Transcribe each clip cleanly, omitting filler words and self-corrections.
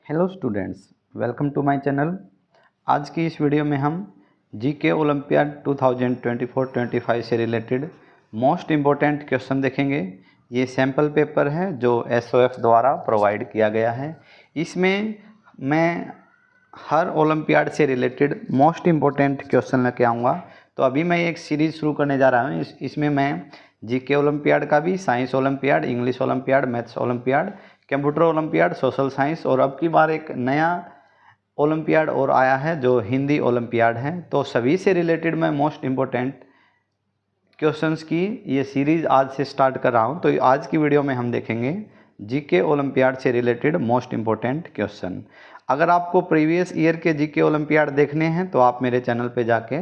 Hello students, welcome to my channel. आज की इस वीडियो में हम जीके ओलंपियाड 2024-25 से रिलेटेड मोस्ट इम्पोर्टेंट क्वेश्चन देखेंगे। ये सैम्पल पेपर है जो एसओएफ द्वारा प्रोवाइड किया गया है। इसमें मैं हर ओलंपियाड से रिलेटेड मोस्ट इम्पोर्टेंट क्वेश्चन लेके आऊँगा। तो अभी मैं एक सीरीज़ शुरू करने जा रहा हूँ। इसमें मैं जीके ओलंपियाड का भी, science olympiad, English olympiad, maths olympiad, computer olympiad, social science और अब की बार एक नया ओलंपियाड और आया है जो हिंदी ओलंपियाड है। तो सभी से रिलेटेड मैं मोस्ट इम्पोर्टेंट क्वेश्चंस की ये सीरीज़ आज से स्टार्ट कर रहा हूँ। तो आज की वीडियो में हम देखेंगे जीके ओलंपियाड से रिलेटेड मोस्ट इम्पोर्टेंट क्वेश्चन। अगर आपको प्रीवियस ईयर के जीके ओलंपियाड देखने हैं तो आप मेरे चैनल पे जाके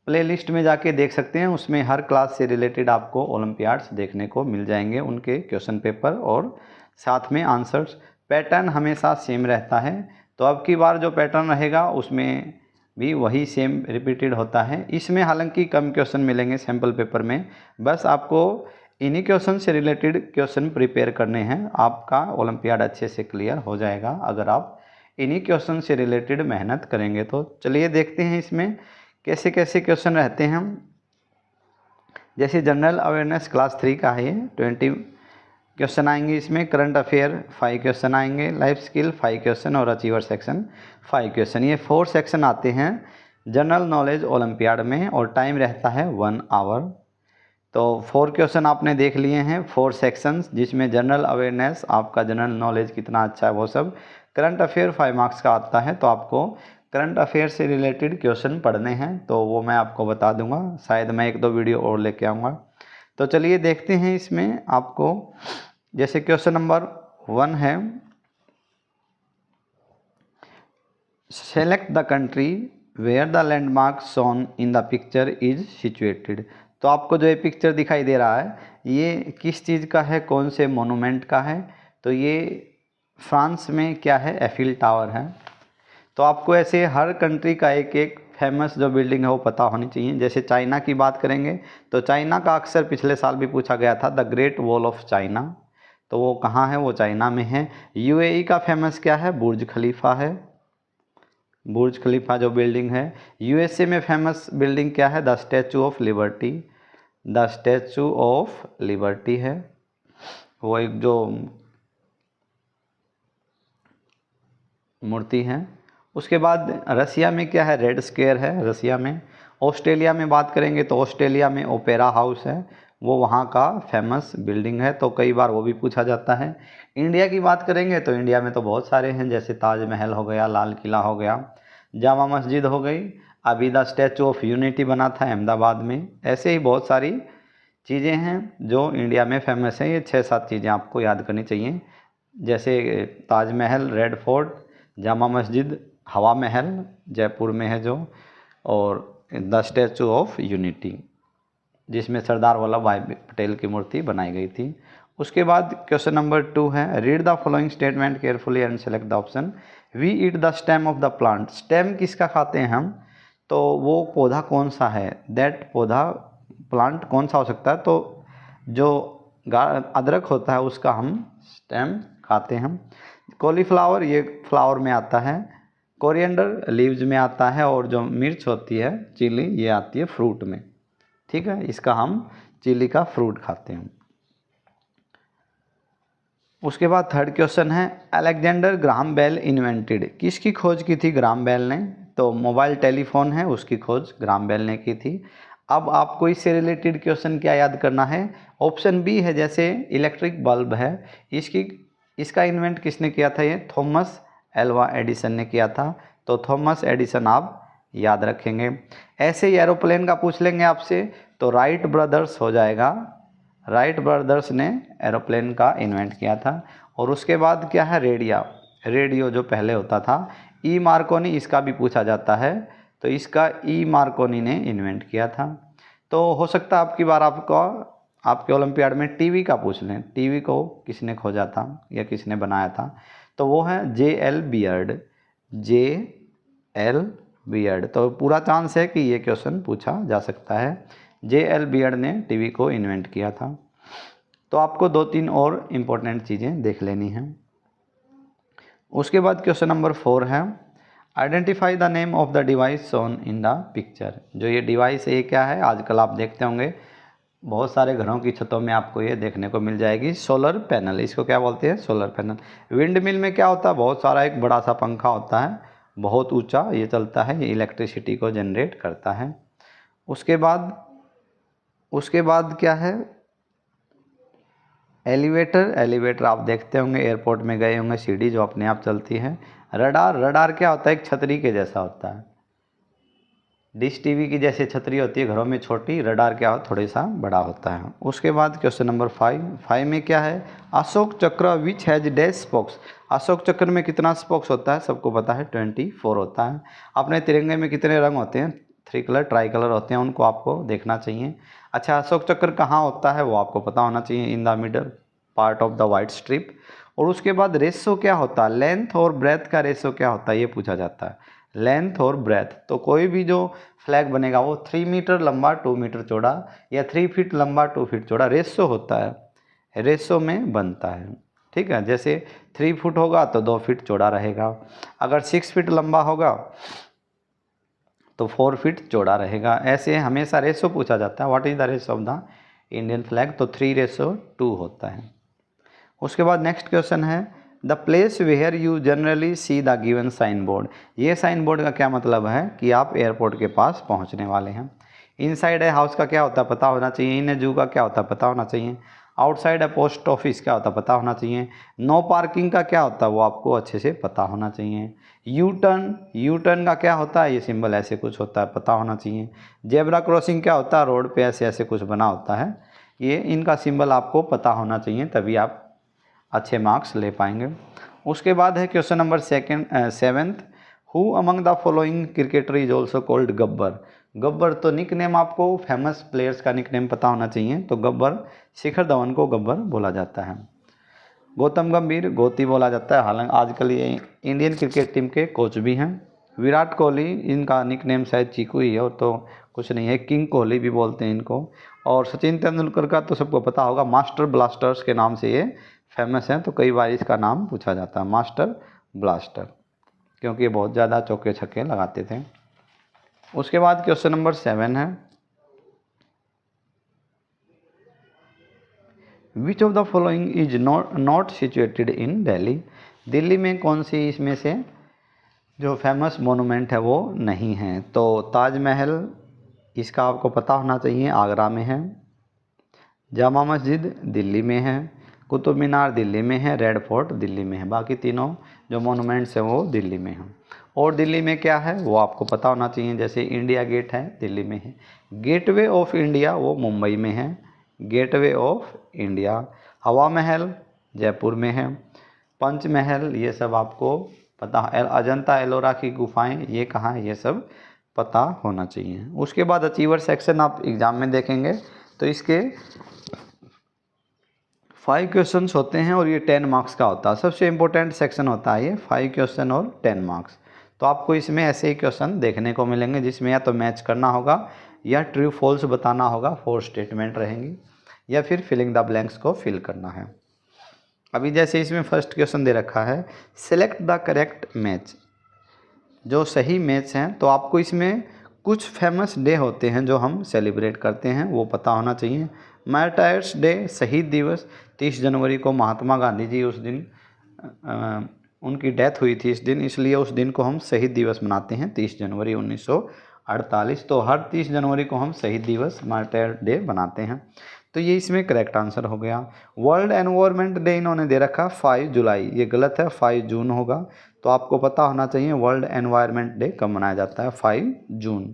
प्लेलिस्ट में जाके देख सकते हैं। उसमें हर क्लास से रिलेटेड आपको ओलंपियाड्स देखने को मिल जाएंगे, उनके क्वेश्चन पेपर और साथ में आंसर्स। पैटर्न हमेशा सेम रहता है। तो अब की बार जो पैटर्न रहेगा उसमें भी वही सेम रिपीटेड होता है। इसमें हालांकि कम क्वेश्चन मिलेंगे सैम्पल पेपर में, बस आपको इन्हीं क्वेश्चन से रिलेटेड क्वेश्चन प्रिपेयर करने हैं। आपका ओलंपियाड अच्छे से क्लियर हो जाएगा अगर आप इन्हीं क्वेश्चन से रिलेटेड मेहनत करेंगे। तो चलिए देखते हैं इसमें कैसे कैसे क्वेश्चन रहते हैं। जैसे जनरल अवेयरनेस क्लास 3 का है, 20 क्वेश्चन आएंगे इसमें। करंट अफेयर 5 क्वेश्चन आएंगे, लाइफ स्किल 5 क्वेश्चन और अचीवर सेक्शन 5 क्वेश्चन। ये 4 सेक्शन आते हैं जनरल नॉलेज ओलंपियाड में और टाइम रहता है 1 आवर। तो 4 क्वेश्चन आपने देख लिए हैं, 4 सेक्शंस, जिसमें जनरल अवेयरनेस, आपका जनरल नॉलेज कितना अच्छा है वो सब। करंट अफेयर 5 मार्क्स का आता है, तो आपको करंट अफेयर से रिलेटेड क्वेश्चन पढ़ने हैं, तो वो मैं आपको बता दूंगा। शायद मैं 1-2 वीडियो और लेके आऊँगा। तो चलिए देखते हैं इसमें आपको। जैसे क्वेश्चन नंबर 1 है, select the country where the landmark shown in the picture is situated. तो आपको जो ये पिक्चर दिखाई दे रहा है ये किस चीज़ का है, कौन से मोनूमेंट का है? तो ये फ्रांस में क्या है, एफिल टावर है। तो आपको ऐसे हर कंट्री का एक एक फेमस जो बिल्डिंग है वो पता होनी चाहिए। जैसे चाइना की बात करेंगे तो चाइना का अक्सर पिछले साल भी पूछा गया था, the great wall of China. तो वो कहाँ है? वो चाइना में है। यूएई का फेमस क्या है? बुर्ज खलीफा है, बुर्ज खलीफा जो बिल्डिंग है। यूएसए में फेमस बिल्डिंग क्या है? The statue of liberty, the statue of liberty है। वो एक जो मूर्ति है। उसके बाद रसिया में क्या है? रेड स्क्वायर है रसिया में। ऑस्ट्रेलिया में बात करेंगे तो ऑस्ट्रेलिया में ओपेरा हाउस है, वो वहाँ का फेमस बिल्डिंग है, तो कई बार वो भी पूछा जाता है। इंडिया की बात करेंगे तो इंडिया में तो बहुत सारे हैं, जैसे ताजमहल हो गया, लाल किला हो गया, जामा मस्जिद हो गई, अभी द स्टैचू ऑफ यूनिटी बना था अहमदाबाद में। ऐसे ही बहुत सारी चीज़ें हैं जो इंडिया में फेमस हैं। ये 6-7 चीज़ें आपको याद करनी चाहिए, जैसे ताजमहल, रेड फोर्ट, जामा मस्जिद, हवा महल जयपुर में है जो, और द स्टैचू ऑफ यूनिटी जिसमें सरदार वल्लभ भाई पटेल की मूर्ति बनाई गई थी। उसके बाद क्वेश्चन नंबर 2 है, read the following statement carefully and select the option. We eat the stem of the plant. Stem किसका खाते हैं हम? तो वो पौधा कौन सा है? दैट पौधा, प्लांट कौन सा हो सकता है? तो जो अदरक होता है उसका हम स्टेम खाते हैं। कॉलीफ्लावर ये फ्लावर में आता है। कोरिएंडर लीव्स में आता है। और जो मिर्च होती है, चिली, ये आती है फ्रूट में। ठीक है, इसका हम चिली का फ्रूट खाते हैं। उसके बाद थर्ड क्वेश्चन है, अलेक्जेंडर ग्राहम बेल इन्वेंटेड। किसकी खोज की थी ग्राहम बेल ने? तो मोबाइल टेलीफोन है, उसकी खोज ग्राहम बेल ने की थी। अब आपको इससे रिलेटेड क्वेश्चन क्या याद करना है? ऑप्शन बी है, जैसे इलेक्ट्रिक बल्ब है, इसका इन्वेंट किसने किया था? ये थॉमस एल्वा एडिसन ने किया था। तो थॉमस एडिसन आप याद रखेंगे। ऐसे ही एरोप्लेन का पूछ लेंगे आपसे तो राइट ब्रदर्स हो जाएगा। राइट ब्रदर्स ने एरोप्लेन का इन्वेंट किया था। और उसके बाद क्या है? रेडियो जो पहले होता था। ई मार्कोनी, इसका भी पूछा जाता है, तो इसका ई मार्कोनी ने इन्वेंट किया था। तो हो सकता है आपकी बार आपके ओलंपियाड में टीवी का पूछ लें, टीवी को किसने खोजा था या किसने बनाया था? तो वो है J.L. Beard, J.L. बियर्ड। तो पूरा चांस है कि ये क्वेश्चन पूछा जा सकता है। J.L. बियर्ड ने टीवी को इन्वेंट किया था। तो आपको 2-3 और इम्पोर्टेंट चीज़ें देख लेनी हैं। उसके बाद क्वेश्चन नंबर 4 है, identify the name of the device shown in the picture. जो ये डिवाइस है ये क्या है, आजकल आप देखते होंगे बहुत सारे घरों की छतों में आपको ये देखने को मिल जाएगी, सोलर पैनल। इसको क्या बोलते हैं, सोलर पैनल। विंड मिल में क्या होता है, बहुत सारा एक बड़ा सा पंखा होता है, बहुत ऊंचा ये चलता है, ये इलेक्ट्रिसिटी को जनरेट करता है। उसके बाद क्या है, एलिवेटर आप देखते होंगे, एयरपोर्ट में गए होंगे, सीढ़ी जो अपने आप चलती है। रडार क्या होता है, एक छतरी के जैसा होता है, डिश टीवी की जैसे छतरी होती है घरों में छोटी, रडार क्या हो, थोड़ा सा बड़ा होता है। उसके बाद क्वेश्चन नंबर 5 में क्या है, अशोक चक्र which has dash spokes. Ashok चक्र में कितना स्पोक्स होता है, सबको पता है 24 होता है। अपने तिरंगे में कितने रंग होते हैं, 3 कलर, ट्राई कलर होते हैं, उनको आपको देखना चाहिए। अच्छा, अशोक चक्र कहाँ होता है वो आपको पता होना चाहिए, in the middle part of the white strip. और उसके बाद रेशो क्या होता है, लेंथ और ब्रेथ का रेशो क्या होता है, ये पूछा जाता है, लेंथ और ब्रेथ। तो कोई भी जो फ्लैग बनेगा वो 3 मीटर लंबा 2 मीटर चौड़ा, या 3 फीट लंबा 2 फीट चौड़ा, रेशो होता है, रेशो में बनता है। ठीक है, जैसे 3 फुट होगा तो 2 फीट चौड़ा रहेगा, अगर 6 फीट लंबा होगा तो 4 फीट चौड़ा रहेगा। ऐसे हमेशा रेशो पूछा जाता है, what is the ratio of the Indian flag, तो 3:2 होता है। उसके बाद नेक्स्ट क्वेश्चन है, the place where you generally see the given sign board. ये साइन बोर्ड का क्या मतलब है कि आप एयरपोर्ट के पास पहुंचने वाले हैं। इनसाइड है हाउस का क्या होता है पता होना चाहिए, इन जू का क्या होता है पता होना चाहिए, आउटसाइड है पोस्ट ऑफिस क्या होता है पता होना चाहिए, नो पार्किंग का क्या होता है वो आपको अच्छे से पता होना चाहिए, यू टर्न का क्या होता है, ये सिंबल ऐसे कुछ होता है पता होना चाहिए, जेब्रा क्रॉसिंग क्या होता है, रोड पे ऐसे ऐसे कुछ बना होता है, ये इनका सिंबल आपको पता होना चाहिए, तभी आप अच्छे मार्क्स ले पाएंगे। उसके बाद है question number 7th, who among the following cricketer is also called Gabbar. Gabbar तो निक नेम आपको फेमस प्लेयर्स का निक नेम पता होना चाहिए, तो गब्बर, शिखर धवन को गब्बर बोला जाता है, गौतम गंभीर गोती बोला जाता है, हालांकि आजकल ये इंडियन क्रिकेट टीम के कोच भी हैं। विराट कोहली, इनका निक नेम शायद चीकू ही है, और तो कुछ नहीं है, किंग कोहली भी बोलते हैं इनको। और सचिन तेंदुलकर का तो सबको पता होगा, मास्टर ब्लास्टर्स के नाम से ये फेमस हैं, तो कई बार इसका नाम पूछा जाता है मास्टर ब्लास्टर, क्योंकि ये बहुत ज़्यादा चौके छक्के लगाते थे। उसके बाद क्वेश्चन नंबर 7 है, which of the following is not situated in Delhi. Delhi में कौन सी इसमें से जो फेमस मोनूमेंट है वो नहीं है, तो ताजमहल इसका आपको पता होना चाहिए, आगरा में है, जामा मस्जिद दिल्ली में है, कुतुब मीनार दिल्ली में है, रेड फोर्ट दिल्ली में है, बाकी तीनों जो मोनूमेंट्स हैं वो दिल्ली में हैं। और दिल्ली में क्या है वो आपको पता होना चाहिए, जैसे इंडिया गेट है दिल्ली में है, गेटवे ऑफ इंडिया वो मुंबई में है, गेटवे ऑफ इंडिया, हवा महल जयपुर में है, पंचमहल ये सब आपको पता, अजंता एलोरा की गुफाएं ये कहाँ है, ये सब पता होना चाहिए। उसके बाद अचीवर सेक्शन आप एग्ज़ाम में देखेंगे तो इसके 5 क्वेश्चंस होते हैं और ये 10 मार्क्स का होता है, सबसे इम्पोर्टेंट सेक्शन होता है ये, 5 क्वेश्चन और 10 मार्क्स। तो आपको इसमें ऐसे ही क्वेश्चन देखने को मिलेंगे जिसमें या तो मैच करना होगा या ट्रू फॉल्स बताना होगा, 4 स्टेटमेंट रहेंगी, या फिर फिलिंग द ब्लैंक्स को फिल करना है। अभी जैसे इसमें फर्स्ट क्वेश्चन दे रखा है, सेलेक्ट द करेक्ट मैच, जो सही मैच हैं, तो आपको इसमें कुछ फेमस डे होते हैं जो हम सेलिब्रेट करते हैं वो पता होना चाहिए। मार्टायर्स डे शहीद दिवस, 30 जनवरी को महात्मा गांधी जी उस दिन उनकी डेथ हुई थी इस दिन, इसलिए उस दिन को हम शहीद दिवस मनाते हैं, 30 जनवरी 1948। तो हर 30 जनवरी को हम शहीद दिवस मार्टायर डे बनाते हैं, तो ये इसमें करेक्ट आंसर हो गया। वर्ल्ड एनवायरनमेंट डे इन्होंने दे रखा 5 जुलाई, ये गलत है, 5 जून होगा, तो आपको पता होना चाहिए वर्ल्ड एनवायरनमेंट डे कब मनाया जाता है, 5 जून।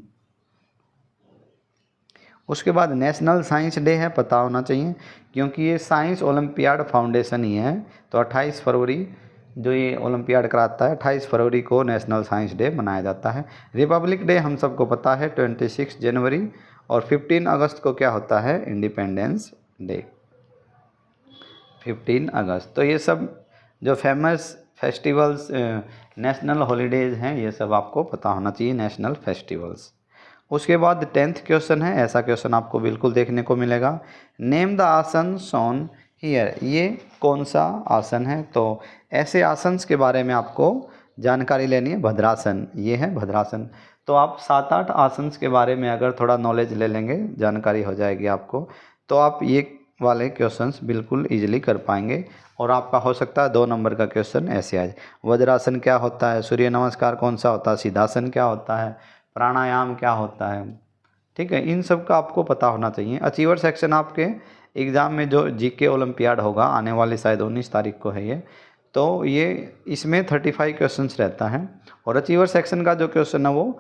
उसके बाद नेशनल साइंस डे है, पता होना चाहिए क्योंकि ये साइंस ओलंपियाड फाउंडेशन ही है, तो 28 फरवरी जो ये ओलंपियाड कराता है, 28 फरवरी को नेशनल साइंस डे मनाया जाता है। रिपब्लिक डे हम सबको पता है 26 जनवरी, और 15 अगस्त को क्या होता है, इंडिपेंडेंस डे, 15 अगस्त। तो ये सब जो फेमस फेस्टिवल्स नेशनल हॉलीडेज़ हैं ये सब आपको पता होना चाहिए, नेशनल फेस्टिवल्स। उसके बाद 10th क्वेश्चन है, ऐसा क्वेश्चन आपको बिल्कुल देखने को मिलेगा, नेम द आसन शोन हियर, ये कौन सा आसन है? तो ऐसे आसन के बारे में आपको जानकारी लेनी है। भद्रासन, ये है भद्रासन। तो आप 7-8 आसन के बारे में अगर थोड़ा नॉलेज ले लेंगे, जानकारी हो जाएगी आपको, तो आप ये वाले क्वेश्चंस बिल्कुल इजीली कर पाएंगे। और आपका हो सकता है 2 नंबर का क्वेश्चन ऐसे आ जाए, वज्रासन क्या होता है, सूर्य नमस्कार कौन सा होता है, सिद्धासन क्या होता है, प्राणायाम क्या होता है। ठीक है, इन सब का आपको पता होना चाहिए। अचीवर सेक्शन आपके एग्ज़ाम में जो जीके ओलंपियाड होगा आने वाली, शायद 19 तारीख को है ये, तो ये इसमें 35 क्वेश्चंस रहता है। और अचीवर सेक्शन का जो क्वेश्चन है वो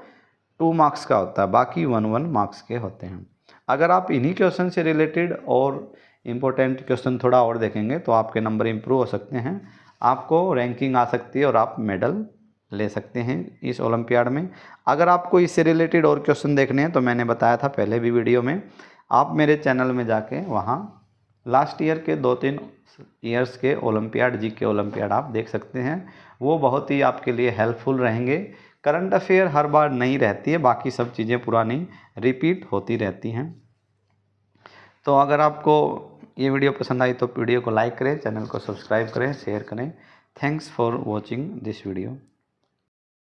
2 मार्क्स का होता है, बाकी 1 मार्क्स के होते हैं। अगर आप इन्हीं क्वेश्चन से रिलेटेड और इम्पोर्टेंट क्वेश्चन थोड़ा और देखेंगे तो आपके नंबर इम्प्रूव हो सकते हैं, आपको रैंकिंग आ सकती है और आप मेडल ले सकते हैं इस ओलंपियाड में। अगर आपको इससे रिलेटेड और क्वेश्चन देखने हैं तो मैंने बताया था पहले भी वीडियो में, आप मेरे चैनल में जाके वहाँ लास्ट ईयर के 2-3 ईयर्स के ओलंपियाड, जीके ओलंपियाड आप देख सकते हैं। वो बहुत ही आपके लिए हेल्पफुल रहेंगे। करंट अफेयर हर बार नहीं रहती है, बाकी सब चीज़ें पुरानी रिपीट होती रहती हैं। तो अगर आपको ये वीडियो पसंद आई तो वीडियो को लाइक करें, चैनल को सब्सक्राइब करें, शेयर करें। Thanks for watching this video.